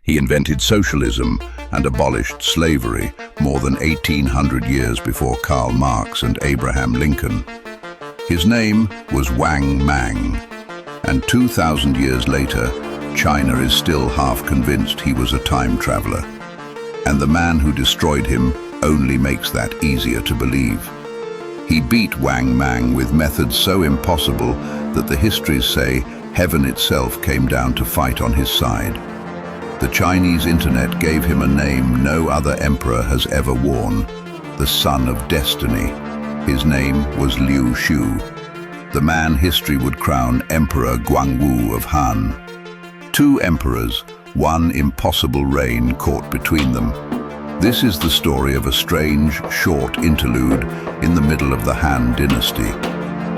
He invented socialism and abolished slavery more than 1800 years before Karl Marx and Abraham Lincoln. His name was Wang Mang, and 2,000 years later, China is still half convinced he was a time traveler. And the man who destroyed him only makes that easier to believe. He beat Wang Mang with methods so impossible that the histories say heaven itself came down to fight on his side. The Chinese internet gave him a name no other emperor has ever worn, the Son of Destiny. His name was Liu Xiu, the man history would crown Emperor Guangwu of Han. Two emperors, one impossible reign caught between them. This is the story of a strange, short interlude in the middle of the Han dynasty,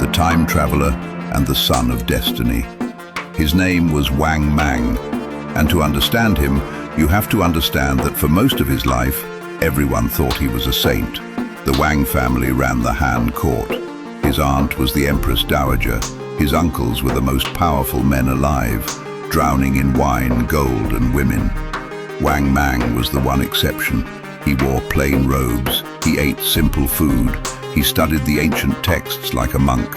the time traveler and the Son of Destiny. His name was Wang Mang, and to understand him, you have to understand that for most of his life, everyone thought he was a saint. The Wang family ran the Han court. His aunt was the Empress Dowager. His uncles were the most powerful men alive, drowning in wine, gold, and women. Wang Mang was the one exception. He wore plain robes, he ate simple food, he studied the ancient texts like a monk.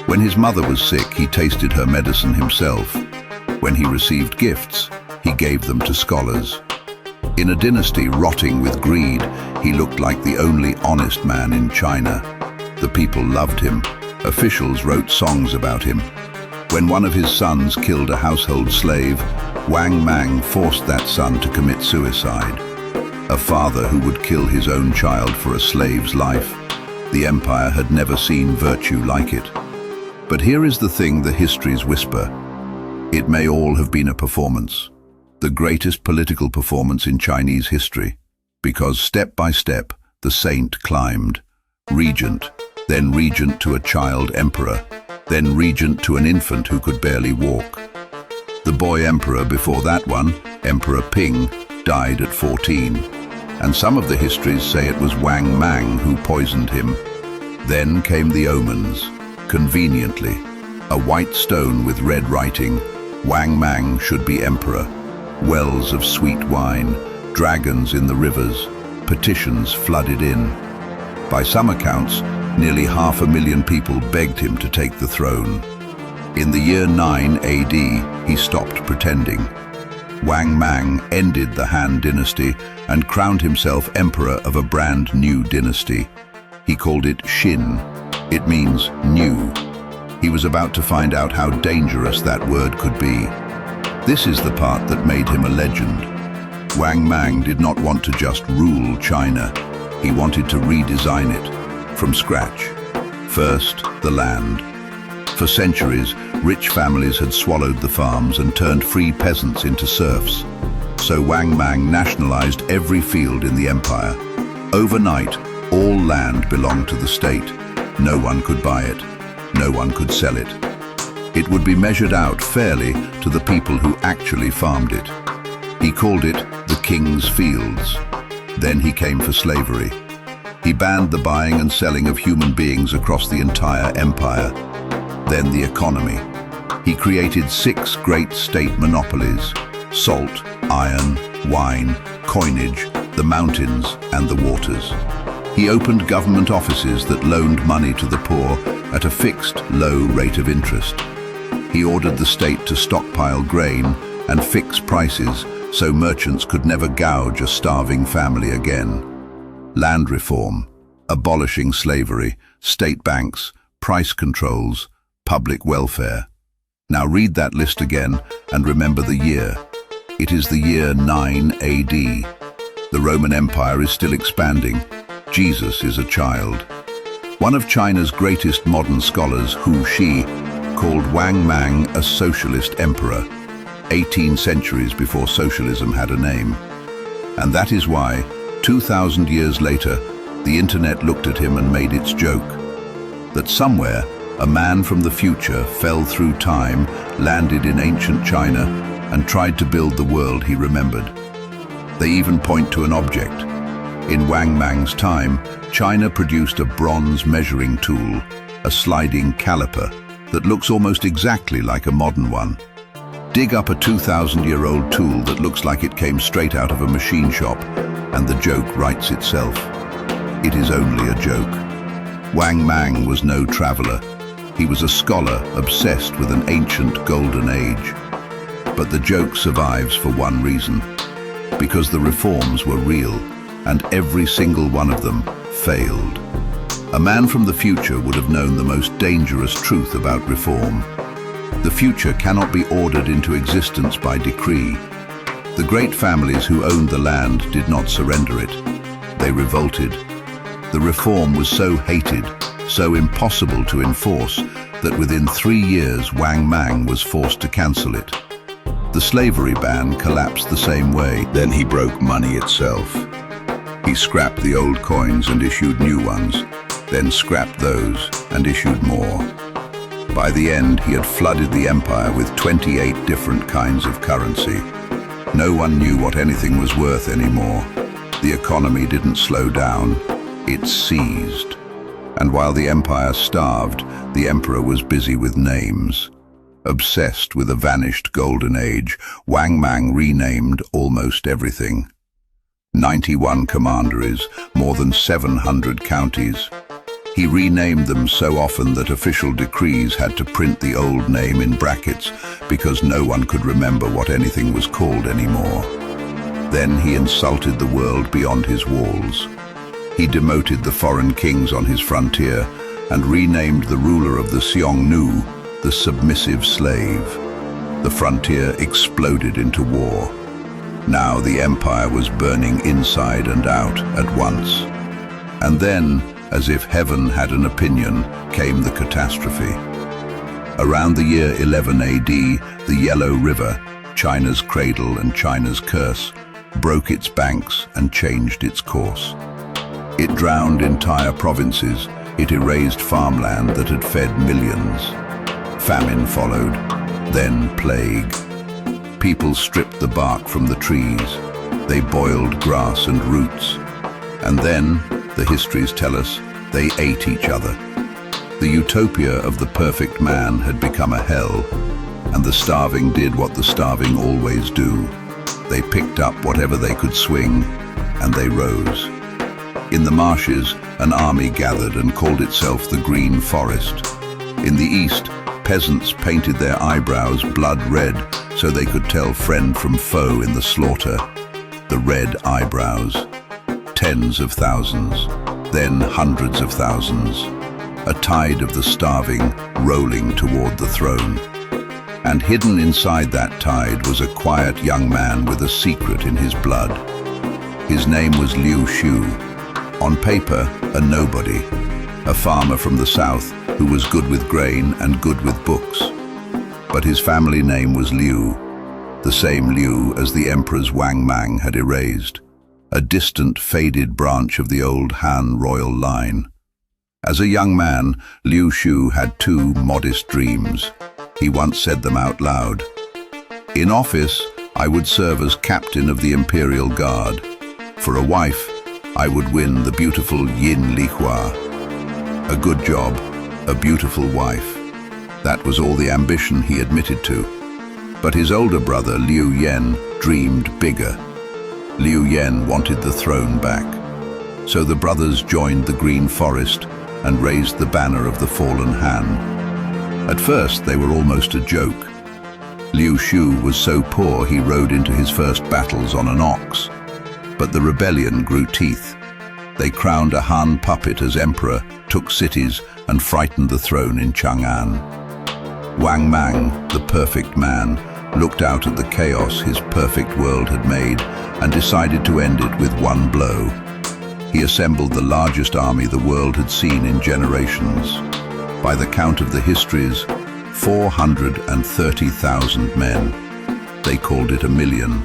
When his mother was sick, he tasted her medicine himself. When he received gifts, he gave them to scholars. In a dynasty rotting with greed, he looked like the only honest man in China. The people loved him. Officials wrote songs about him. When one of his sons killed a household slave, Wang Mang forced that son to commit suicide. A father who would kill his own child for a slave's life. The empire had never seen virtue like it. But here is the thing the histories whisper. It may all have been a performance, the greatest political performance in Chinese history, because step by step, the saint climbed. Regent, then regent to a child emperor, then regent to an infant who could barely walk. The boy emperor before that one, Emperor Ping, died at 14, and some of the histories say it was Wang Mang who poisoned him. Then came the omens, conveniently. A white stone with red writing, Wang Mang should be emperor. Wells of sweet wine, dragons in the rivers, petitions flooded in. By some accounts, nearly 500,000 people begged him to take the throne. In the year 9 AD, he stopped pretending. Wang Mang ended the Han dynasty and crowned himself emperor of a brand new dynasty. He called it Xin. It means new. He was about to find out how dangerous that word could be. This is the part that made him a legend. Wang Mang did not want to just rule China. He wanted to redesign it from scratch. First, the land. For centuries, rich families had swallowed the farms and turned free peasants into serfs. So Wang Mang nationalized every field in the empire. Overnight, all land belonged to the state. No one could buy it. No one could sell it. It would be measured out fairly to the people who actually farmed it. He called it the King's Fields. Then he came for slavery. He banned the buying and selling of human beings across the entire empire. Then the economy. He created 6 great state monopolies: salt, iron, wine, coinage, the mountains, and the waters. He opened government offices that loaned money to the poor at a fixed, low rate of interest. He ordered the state to stockpile grain and fix prices so merchants could never gouge a starving family again. Land reform, abolishing slavery, state banks, price controls, public welfare. Now read that list again and remember the year. It is the year 9 AD. The Roman Empire is still expanding. Jesus is a child. One of China's greatest modern scholars, Hu Shi, called Wang Mang a socialist emperor, 18 centuries before socialism had a name. And that is why, 2,000 years later, the internet looked at him and made its joke. That somewhere, a man from the future fell through time, landed in ancient China, and tried to build the world he remembered. They even point to an object. In Wang Mang's time, China produced a bronze measuring tool, a sliding caliper, that looks almost exactly like a modern one. Dig up a 2,000-year-old tool that looks like it came straight out of a machine shop, and the joke writes itself. It is only a joke. Wang Mang was no traveler. He was a scholar obsessed with an ancient golden age. But the joke survives for one reason. Because the reforms were real, and every single one of them failed. A man from the future would have known the most dangerous truth about reform. The future cannot be ordered into existence by decree. The great families who owned the land did not surrender it. They revolted. The reform was so hated, so impossible to enforce, that within 3 years Wang Mang was forced to cancel it. The slavery ban collapsed the same way. Then he broke money itself. He scrapped the old coins and issued new ones, then scrapped those and issued more. By the end, he had flooded the empire with 28 different kinds of currency. No one knew what anything was worth anymore. The economy didn't slow down, it seized. And while the empire starved, the emperor was busy with names. Obsessed with a vanished golden age, Wang Mang renamed almost everything. 91 commanderies, more than 700 counties. He renamed them so often that official decrees had to print the old name in brackets because no one could remember what anything was called anymore. Then he insulted the world beyond his walls. He demoted the foreign kings on his frontier and renamed the ruler of the Xiongnu the submissive slave. The frontier exploded into war. Now the empire was burning inside and out at once. And then, as if heaven had an opinion, came the catastrophe. Around the year 11 AD, the Yellow River, China's cradle and China's curse, broke its banks and changed its course. It drowned entire provinces. It erased farmland that had fed millions. Famine followed, then plague. People stripped the bark from the trees. They boiled grass and roots. And then, the histories tell us, they ate each other. The utopia of the perfect man had become a hell, and the starving did what the starving always do. They picked up whatever they could swing, and they rose. In the marshes, an army gathered and called itself the Green Forest. In the east, peasants painted their eyebrows blood red so they could tell friend from foe in the slaughter. The red eyebrows. Tens of thousands, then hundreds of thousands. A tide of the starving rolling toward the throne. And hidden inside that tide was a quiet young man with a secret in his blood. His name was Liu Xiu. On paper, a nobody. A farmer from the south who was good with grain and good with books. But his family name was Liu, the same Liu as the emperor's Wang Mang had erased. A distant, faded branch of the old Han royal line. As a young man, Liu Xiu had 2 modest dreams. He once said them out loud. In office, I would serve as captain of the imperial guard. For a wife, I would win the beautiful Yin Li Hua. A good job, a beautiful wife. That was all the ambition he admitted to. But his older brother, Liu Yan, dreamed bigger. Liu Yan wanted the throne back. So the brothers joined the Green Forest and raised the banner of the fallen Han. At first, they were almost a joke. Liu Xiu was so poor he rode into his first battles on an ox. But the rebellion grew teeth. They crowned a Han puppet as emperor, took cities, and frightened the throne in Chang'an. Wang Mang, the perfect man, looked out at the chaos his perfect world had made and decided to end it with one blow. He assembled the largest army the world had seen in generations. By the count of the histories, 430,000 men. They called it 1,000,000.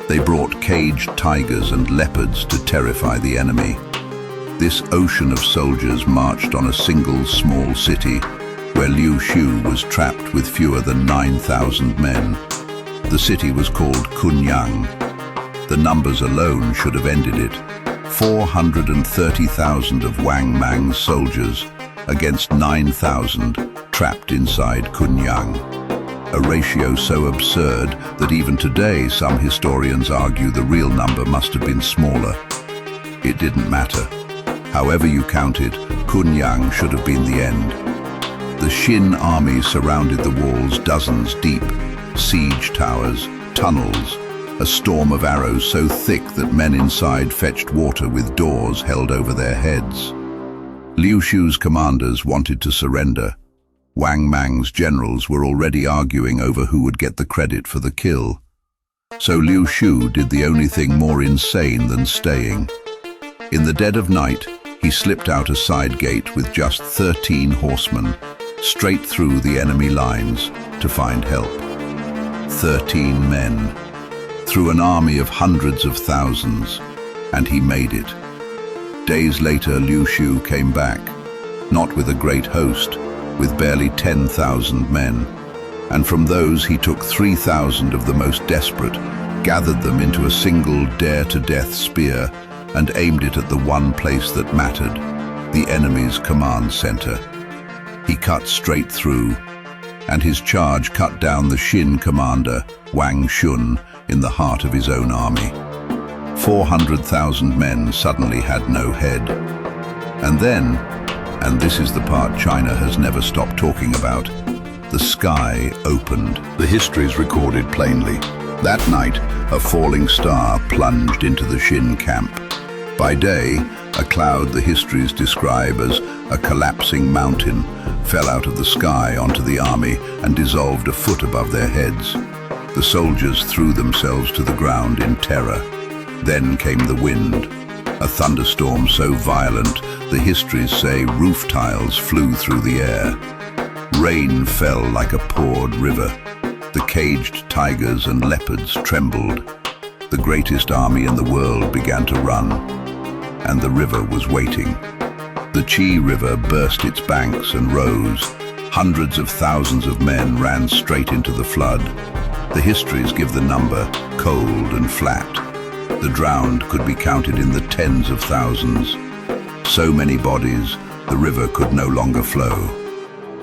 They brought caged tigers and leopards to terrify the enemy. This ocean of soldiers marched on a single small city, where Liu Xiu was trapped with fewer than 9,000 men. The city was called Kunyang. The numbers alone should have ended it. 430,000 of Wang Mang's soldiers against 9,000 trapped inside Kunyang. a ratio so absurd that even today some historians argue the real number must have been smaller. It didn't matter. However you count it, Kunyang should have been the end. The Xin army surrounded the walls dozens deep, siege towers, tunnels, a storm of arrows so thick that men inside fetched water with doors held over their heads. Liu Xiu's commanders wanted to surrender. Wang Mang's generals were already arguing over who would get the credit for the kill. So Liu Xiu did the only thing more insane than staying. In the dead of night, he slipped out a side gate with just 13 horsemen, straight through the enemy lines to find help. 13 men, through an army of hundreds of thousands, and he made it. Days later, Liu Xiu came back, not with a great host, with barely 10,000 men, and from those he took 3,000 of the most desperate, gathered them into a single dare-to-death spear, and aimed it at the one place that mattered, the enemy's command center. He cut straight through, and his charge cut down the Xin commander, Wang Shun, in the heart of his own army. 400,000 men suddenly had no head. And then, and this is the part China has never stopped talking about, the sky opened. The histories recorded plainly. That night, a falling star plunged into the Xin camp. By day, a cloud the histories describe as a collapsing mountain fell out of the sky onto the army and dissolved a foot above their heads. The soldiers threw themselves to the ground in terror. Then came the wind, a thunderstorm so violent the histories say roof tiles flew through the air. Rain fell like a poured river. The caged tigers and leopards trembled. The greatest army in the world began to run, and the river was waiting. The Qi River burst its banks and rose. Hundreds of thousands of men ran straight into the flood. The histories give the number cold and flat. The drowned could be counted in the tens of thousands. So many bodies, the river could no longer flow.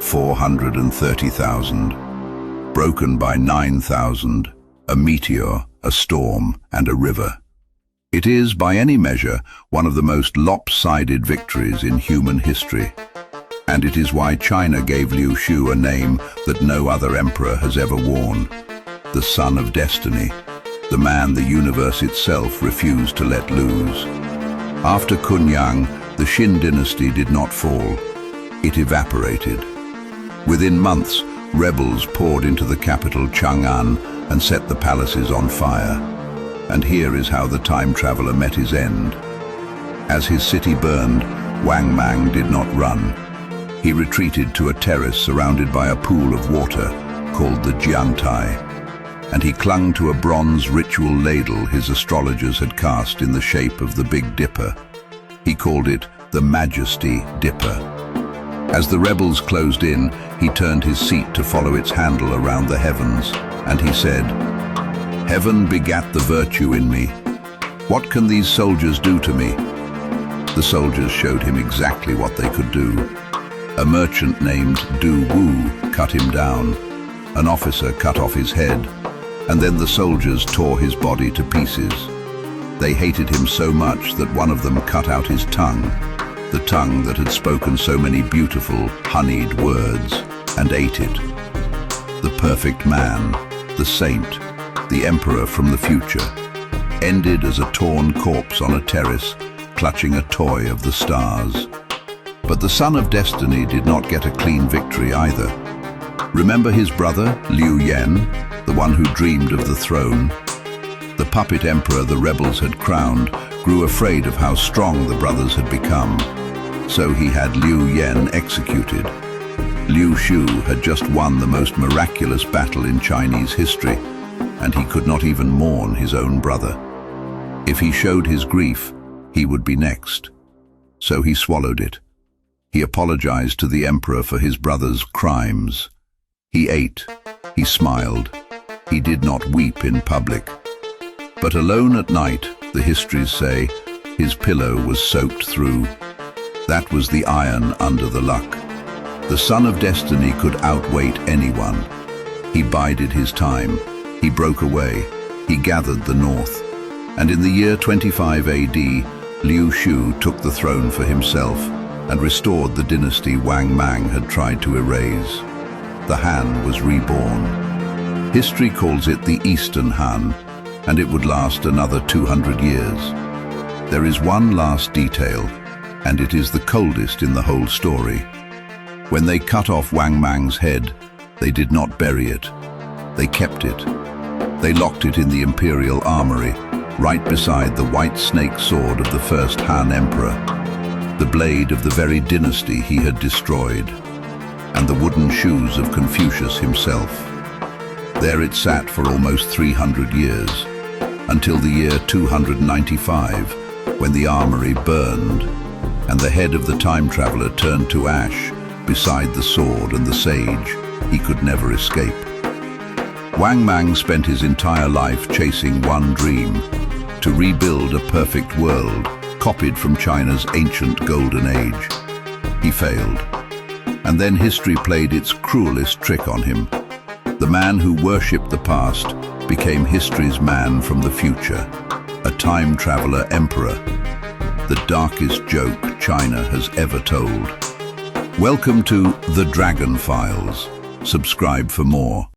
430,000. Broken by 9,000, a meteor, a storm, and a river. It is, by any measure, one of the most lopsided victories in human history. And it is why China gave Liu Xiu a name that no other emperor has ever worn. The Son of Destiny, the man the universe itself refused to let lose. After Kunyang, the Xin dynasty did not fall. It evaporated. Within months, rebels poured into the capital Chang'an and set the palaces on fire. And here is how the time traveler met his end. As his city burned, Wang Mang did not run. He retreated to a terrace surrounded by a pool of water called the Jiangtai, and he clung to a bronze ritual ladle his astrologers had cast in the shape of the Big Dipper. He called it the Majesty Dipper. As the rebels closed in, he turned his seat to follow its handle around the heavens, and he said, "Heaven begat the virtue in me. What can these soldiers do to me?" The soldiers showed him exactly what they could do. A merchant named Du Wu cut him down. An officer cut off his head, and then the soldiers tore his body to pieces. They hated him so much that one of them cut out his tongue, the tongue that had spoken so many beautiful, honeyed words, and ate it. The perfect man, the saint, the emperor from the future, ended as a torn corpse on a terrace, clutching a toy of the stars. But the Son of Destiny did not get a clean victory either. Remember his brother, Liu Yan, the one who dreamed of the throne? The puppet emperor the rebels had crowned grew afraid of how strong the brothers had become. So he had Liu Yan executed. Liu Xiu had just won the most miraculous battle in Chinese history, and he could not even mourn his own brother. If he showed his grief, he would be next. So he swallowed it. He apologized to the emperor for his brother's crimes. He ate, he smiled, he did not weep in public. But alone at night, the histories say, his pillow was soaked through. That was the iron under the luck. The Son of Destiny could outweight anyone. He bided his time. He broke away. He gathered the north. And in the year 25 AD, Liu Xiu took the throne for himself and restored the dynasty Wang Mang had tried to erase. The Han was reborn. History calls it the Eastern Han, and it would last another 200 years. There is one last detail, and it is the coldest in the whole story. When they cut off Wang Mang's head, they did not bury it. They kept it. They locked it in the imperial armory, right beside the white snake sword of the first Han emperor, the blade of the very dynasty he had destroyed, and the wooden shoes of Confucius himself. There it sat for almost 300 years, until the year 295, when the armory burned, and the head of the time traveler turned to ash beside the sword and the sage he could never escape. Wang Mang spent his entire life chasing one dream, to rebuild a perfect world copied from China's ancient golden age. He failed, and then history played its cruelest trick on him. The man who worshipped the past became history's man from the future, a time traveler emperor, the darkest joke China has ever told. Welcome to The Dragon Files. Subscribe for more.